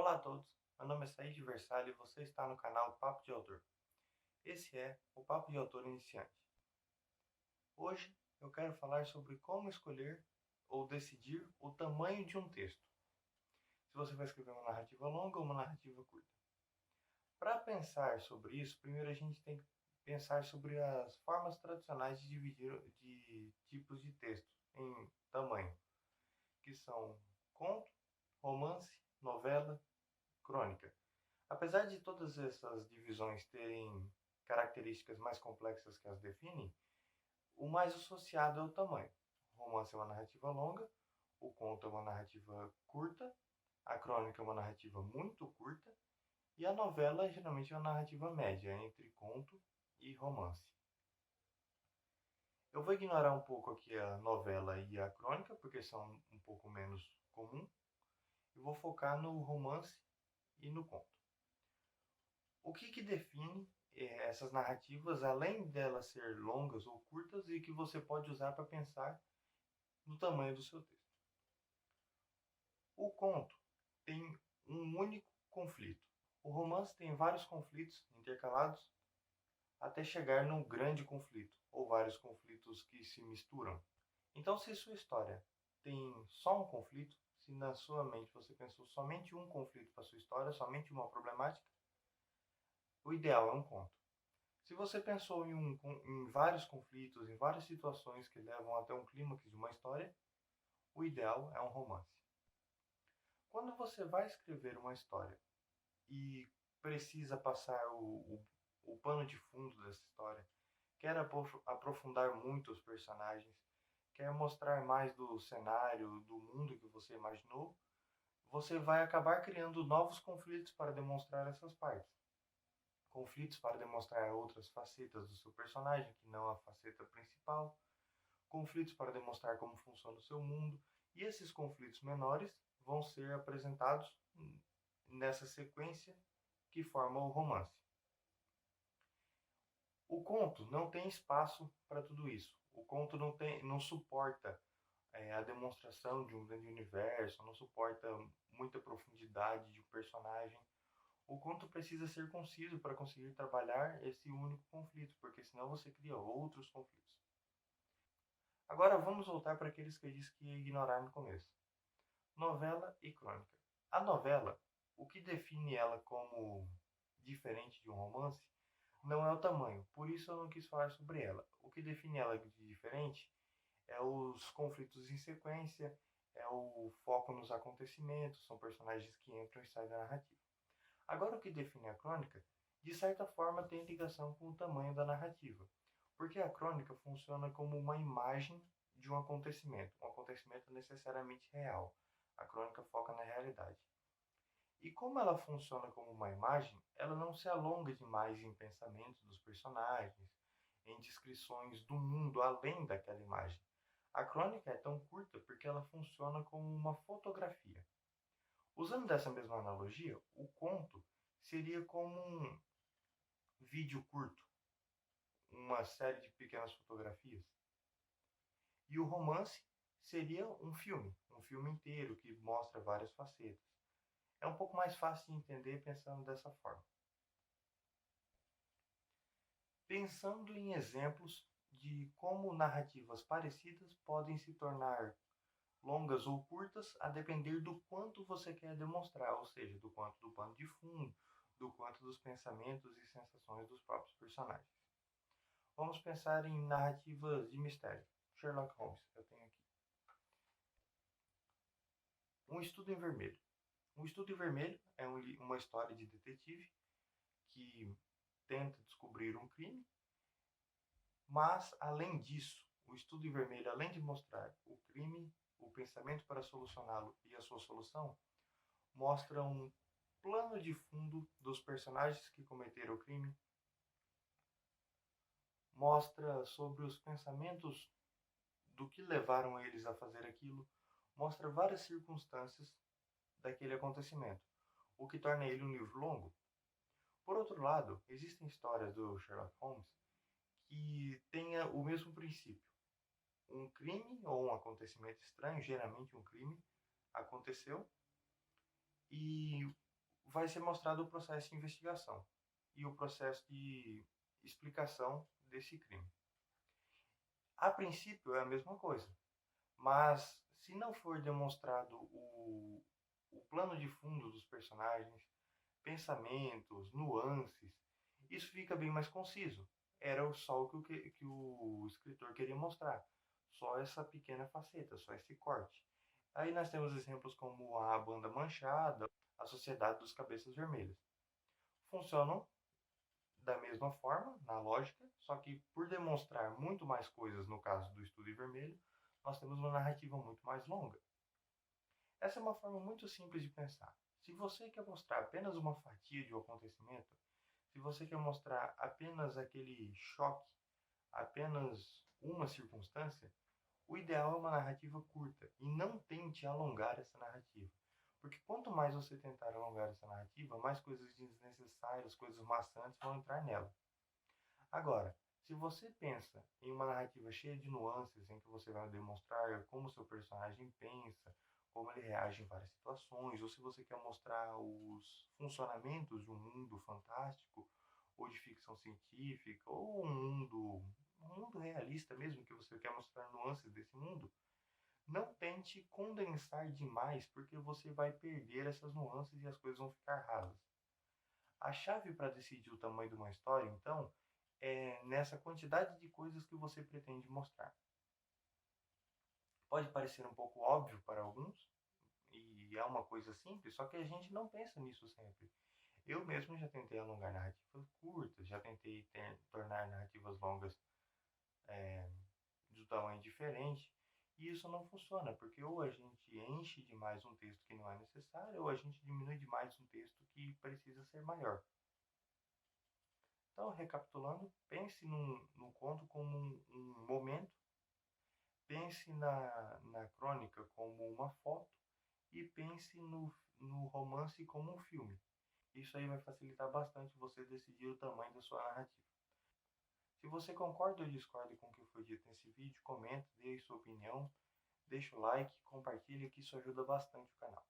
Olá a todos, meu nome é Said Versalhes e você está no canal Papo de Autor. Esse é o Papo de Autor Iniciante. Hoje eu quero falar sobre como escolher ou decidir o tamanho de um texto. Se você vai escrever uma narrativa longa ou uma narrativa curta. Para pensar sobre isso, primeiro a gente tem que pensar sobre as formas tradicionais de dividir de tipos de texto em tamanho, que são conto, romance, novela, crônica. Apesar de todas essas divisões terem características mais complexas que as definem, o mais associado é o tamanho. O romance é uma narrativa longa, o conto é uma narrativa curta, a crônica é uma narrativa muito curta e a novela geralmente é uma narrativa média entre conto e romance. Eu vou ignorar um pouco aqui a novela e a crônica, porque são um pouco menos comum, e vou focar no romance e no conto. O que define essas narrativas, além delas ser longas ou curtas, e que você pode usar para pensar no tamanho do seu texto? O conto tem um único conflito. O romance tem vários conflitos intercalados até chegar num grande conflito, ou vários conflitos que se misturam. Então, se sua história tem só um conflito, se na sua mente você pensou somente um conflito para sua história, somente uma problemática, o ideal é um conto. Se você pensou em vários conflitos, em várias situações que levam até um clímax de uma história, o ideal é um romance. Quando você vai escrever uma história e precisa passar o pano de fundo dessa história, quer aprofundar muito os personagens, quer mostrar mais do cenário, do mundo que você imaginou, você vai acabar criando novos conflitos para demonstrar essas partes. Conflitos para demonstrar outras facetas do seu personagem, que não a faceta principal. Conflitos para demonstrar como funciona o seu mundo. E esses conflitos menores vão ser apresentados nessa sequência que forma o romance. O conto não tem espaço para tudo isso. O conto não suporta a demonstração de um grande universo, não suporta muita profundidade de um personagem. O conto precisa ser conciso para conseguir trabalhar esse único conflito, porque senão você cria outros conflitos. Agora vamos voltar para aqueles que eu disse que ia ignorar no começo. Novela e crônica. A novela, o que define ela como diferente de um romance, não é o tamanho, por isso eu não quis falar sobre ela. O que define ela de diferente é os conflitos em sequência, é o foco nos acontecimentos, são personagens que entram e saem da narrativa. Agora, o que define a crônica, de certa forma, tem ligação com o tamanho da narrativa, porque a crônica funciona como uma imagem de um acontecimento necessariamente real. A crônica foca na realidade. E como ela funciona como uma imagem, ela não se alonga demais em pensamentos dos personagens, em descrições do mundo além daquela imagem. A crônica é tão curta porque ela funciona como uma fotografia. Usando dessa mesma analogia, o conto seria como um vídeo curto, uma série de pequenas fotografias. E o romance seria um filme inteiro que mostra várias facetas. É um pouco mais fácil de entender pensando dessa forma. Pensando em exemplos de como narrativas parecidas podem se tornar longas ou curtas a depender do quanto você quer demonstrar, ou seja, do quanto do pano de fundo, do quanto dos pensamentos e sensações dos próprios personagens. Vamos pensar em narrativas de mistério. Sherlock Holmes, eu tenho aqui. Um Estudo em Vermelho. Um Estudo em Vermelho é uma história de detetive que tenta descobrir um crime, mas, além disso, o Estudo em Vermelho, além de mostrar o crime, o pensamento para solucioná-lo e a sua solução, mostra um plano de fundo dos personagens que cometeram o crime, mostra sobre os pensamentos do que levaram eles a fazer aquilo, mostra várias circunstâncias daquele acontecimento, o que torna ele um livro longo. Por outro lado, existem histórias do Sherlock Holmes que tenha o mesmo princípio. Um crime ou um acontecimento estranho, geralmente um crime, aconteceu e vai ser mostrado o processo de investigação e o processo de explicação desse crime. A princípio é a mesma coisa, mas se não for demonstrado o plano de fundo dos personagens, pensamentos, nuances, isso fica bem mais conciso. Era só o que o escritor queria mostrar. Só essa pequena faceta, só esse corte. Aí nós temos exemplos como a Banda Manchada, a Sociedade dos Cabeças Vermelhas. Funcionam da mesma forma, na lógica, só que por demonstrar muito mais coisas no caso do Estúdio Vermelho, nós temos uma narrativa muito mais longa. Essa é uma forma muito simples de pensar. Se você quer mostrar apenas uma fatia de um acontecimento, se você quer mostrar apenas aquele choque, apenas uma circunstância, o ideal é uma narrativa curta e não tente alongar essa narrativa. Porque quanto mais você tentar alongar essa narrativa, mais coisas desnecessárias, coisas maçantes vão entrar nela. Agora, se você pensa em uma narrativa cheia de nuances, em que você vai demonstrar como seu personagem pensa, como ele reage em várias situações, ou se você quer mostrar os funcionamentos de um mundo fantástico, ou de ficção científica, ou um mundo realista mesmo, que você quer mostrar nuances desse mundo, não tente condensar demais, porque você vai perder essas nuances e as coisas vão ficar rasas. A chave para decidir o tamanho de uma história, então, é nessa quantidade de coisas que você pretende mostrar. Pode parecer um pouco óbvio para alguns, e é uma coisa simples, só que a gente não pensa nisso sempre. Eu mesmo já tentei alongar narrativas curtas, já tentei tornar narrativas longas de um tamanho diferente, e isso não funciona, porque ou a gente enche demais um texto que não é necessário, ou a gente diminui demais um texto que precisa ser maior. Então, recapitulando, pense no conto como um momento, pense na crônica como uma foto e pense no romance como um filme. Isso aí vai facilitar bastante você decidir o tamanho da sua narrativa. Se você concorda ou discorda com o que foi dito nesse vídeo, comente, dê sua opinião, deixe o like, compartilhe, que isso ajuda bastante o canal.